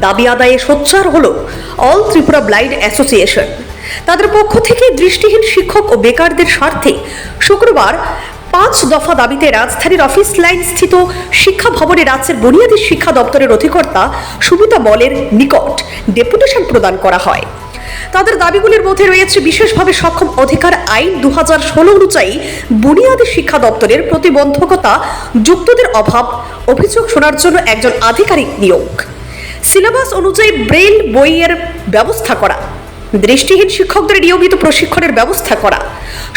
দাবি আদায়ে সোচ্চার হল অল ত্রিপুরা ব্লাইন্ড অ্যাসোসিয়েশন। তাদের পক্ষ থেকে দৃষ্টিহীন শিক্ষক ও বেকারদের স্বার্থে শুক্রবার 5 দফা দাবিতে রাজধানীর অফিস লাইন স্থিত শিক্ষা ভবনে রাজ্যের বুনিয়াদী শিক্ষা দপ্তরের অধিকর্তা সুমিতা মলের নিকট ডেপুটেশন প্রদান করা হয়। তাদের দাবিগুলির মধ্যে রয়েছে বিশেষভাবে সক্ষম অধিকার আইন 2016 অনুযায়ী বুনিয়াদী শিক্ষা দপ্তরের প্রতিবন্ধকতা যুক্তদের অভাব, অভিযোগ শোনার জন্য একজন আধিকারিক নিয়োগ, সিলেবাস অনুযায়ী ব্রেইল বইয়ের ব্যবস্থা করা, দৃষ্টিহীন শিক্ষকদের নিয়মিত প্রশিক্ষণের ব্যবস্থা করা,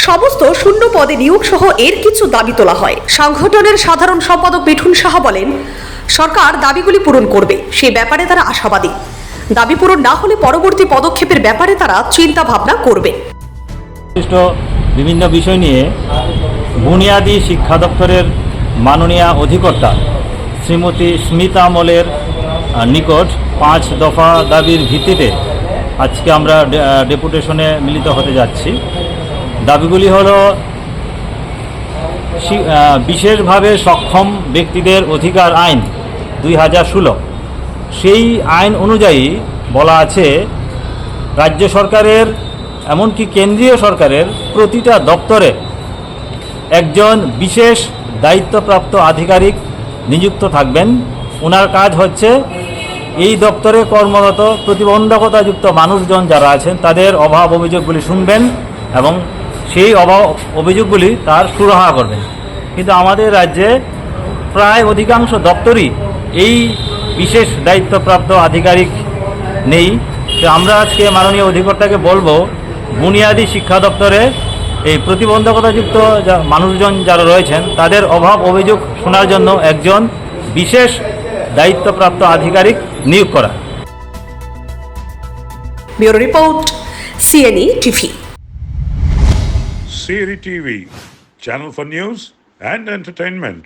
সমস্ত শূন্য পদে নিয়োগ সহ এর কিছু দাবি তোলা হয়। সংগঠনের সাধারণ সম্পাদক মিঠুন সাহা বলেন, সরকার দাবিগুলি পূরণ করবে, সে ব্যাপারে তারা আশাবাদী। দাবি পূরণ না হলে পরবর্তী পদক্ষেপের ব্যাপারে তারা চিন্তা ভাবনা করবে। বিভিন্ন বিষয় নিয়ে বুনিয়াদী শিক্ষা দপ্তরের মাননীয় অধিকর্তা শ্রীমতী স্মিতা মলের নিকট 5 দফা দাবির ভিত্তিতে আজকে আমরা ডেপুটেশনে মিলিত হতে যাচ্ছি। দাবিগুলি হলো বিশেষভাবে সক্ষম ব্যক্তিদের অধিকার আইন 2016, সেই আইন অনুযায়ী বলা আছে রাজ্য সরকারের এমনকি কেন্দ্রীয় সরকারের প্রতিটা দপ্তরে একজন বিশেষ দায়িত্বপ্রাপ্ত আধিকারিক নিযুক্ত থাকবেন। ওনার কাজ হচ্ছে এই দপ্তরে কর্মরত প্রতিবন্ধকতাযুক্ত মানুষজন যারা আছেন তাদের অভাব অভিযোগগুলি শুনবেন এবং সেই অভাব অভিযোগগুলি তার সুরাহা করবেন। কিন্তু আমাদের রাজ্যে প্রায় অধিকাংশ দপ্তরই এই বিশেষ দায়িত্বপ্রাপ্ত আধিকারিক নেই। তো আমরা আজকে মাননীয় অধিকর্তাকে বলবো বুনিয়াদী শিক্ষা দপ্তরে এই প্রতিবন্ধকতাযুক্ত মানুষজন যারা রয়েছেন তাদের অভাব অভিযোগ শোনার জন্য একজন বিশেষ দায়িত্বপ্রাপ্ত আধিকারিক নিয়োগ করা। Bureau report, CNE TV. CNE TV, channel for news and entertainment.